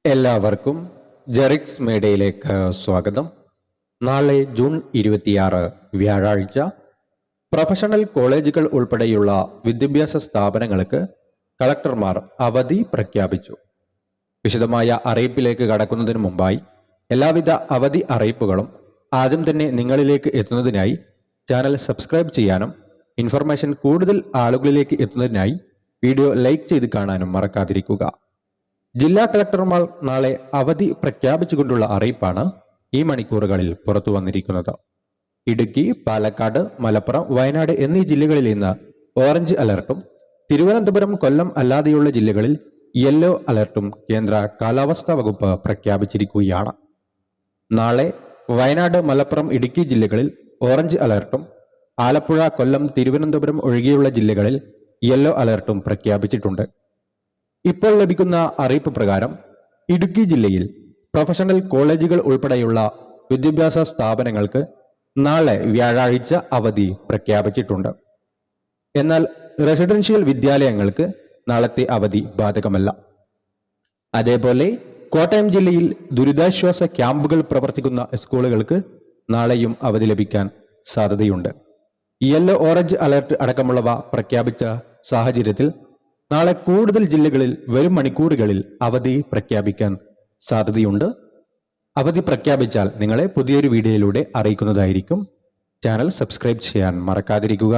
എല്ലാവർക്കും ജെറിക്സ് മീഡിയയിലേക്ക് സ്വാഗതം. നാളെ ജൂൺ 26 വ്യാഴാഴ്ച പ്രൊഫഷണൽ കോളേജുകൾ ഉൾപ്പെടെയുള്ള വിദ്യാഭ്യാസ സ്ഥാപനങ്ങൾക്ക് കളക്ടർമാർ അവധി പ്രഖ്യാപിച്ചു. വിശദമായ അറിയിപ്പിലേക്ക് കടക്കുന്നതിന് മുമ്പായി എല്ലാവിധ അവധി അറിയിപ്പുകളും ആദ്യം തന്നെ നിങ്ങളിലേക്ക് എത്തുന്നതിനായി ചാനൽ സബ്സ്ക്രൈബ് ചെയ്യാനും ഇൻഫർമേഷൻ കൂടുതൽ ആളുകളിലേക്ക് എത്തുന്നതിനായി വീഡിയോ ലൈക്ക് ചെയ്ത് കാണാനും മറക്കാതിരിക്കുക. ജില്ലാ കളക്ടർമാർ നാളെ അവധി പ്രഖ്യാപിച്ചുകൊണ്ടുള്ള അറിയിപ്പാണ് ഈ മണിക്കൂറുകളിൽ പുറത്തു വന്നിരിക്കുന്നത്. ഇടുക്കി, പാലക്കാട്, മലപ്പുറം, വയനാട് എന്നീ ജില്ലകളിൽ ഇന്ന് ഓറഞ്ച് അലർട്ടും തിരുവനന്തപുരം, കൊല്ലം അല്ലാതെയുള്ള ജില്ലകളിൽ യെല്ലോ അലർട്ടും കേന്ദ്ര കാലാവസ്ഥാ വകുപ്പ് പ്രഖ്യാപിച്ചിരിക്കുകയാണ്. നാളെ വയനാട്, മലപ്പുറം, ഇടുക്കി ജില്ലകളിൽ ഓറഞ്ച് അലർട്ടും ആലപ്പുഴ, കൊല്ലം, തിരുവനന്തപുരം ഒഴികെയുള്ള ജില്ലകളിൽ യെല്ലോ അലർട്ടും പ്രഖ്യാപിച്ചിട്ടുണ്ട്. ഇപ്പോൾ ലഭിക്കുന്ന അറിയിപ്പ് പ്രകാരം ഇടുക്കി ജില്ലയിൽ പ്രൊഫഷണൽ കോളേജുകൾ ഉൾപ്പെടെയുള്ള വിദ്യാഭ്യാസ സ്ഥാപനങ്ങൾക്ക് നാളെ വ്യാഴാഴ്ച അവധി പ്രഖ്യാപിച്ചിട്ടുണ്ട്. എന്നാൽ റെസിഡൻഷ്യൽ വിദ്യാലയങ്ങൾക്ക് നാളത്തെ അവധി ബാധകമല്ല. അതേപോലെ കോട്ടയം ജില്ലയിൽ ദുരിതാശ്വാസ ക്യാമ്പുകൾ പ്രവർത്തിക്കുന്ന സ്കൂളുകൾക്ക് നാളെയും അവധി ലഭിക്കാൻ സാധ്യതയുണ്ട്. യെല്ലോ, ഓറഞ്ച് അലർട്ട് അടക്കമുള്ളവ പ്രഖ്യാപിച്ച സാഹചര്യത്തിൽ നാളെ കൂടുതൽ ജില്ലകളിൽ വരും മണിക്കൂറുകളിൽ അവധി പ്രഖ്യാപിക്കാൻ സാധ്യതയുണ്ട്. അവധി പ്രഖ്യാപിച്ചാൽ നിങ്ങളെ പുതിയൊരു വീഡിയോയിലൂടെ അറിയിക്കുന്നതായിരിക്കും. ചാനൽ സബ്സ്ക്രൈബ് ചെയ്യാൻ മറക്കാതിരിക്കുക.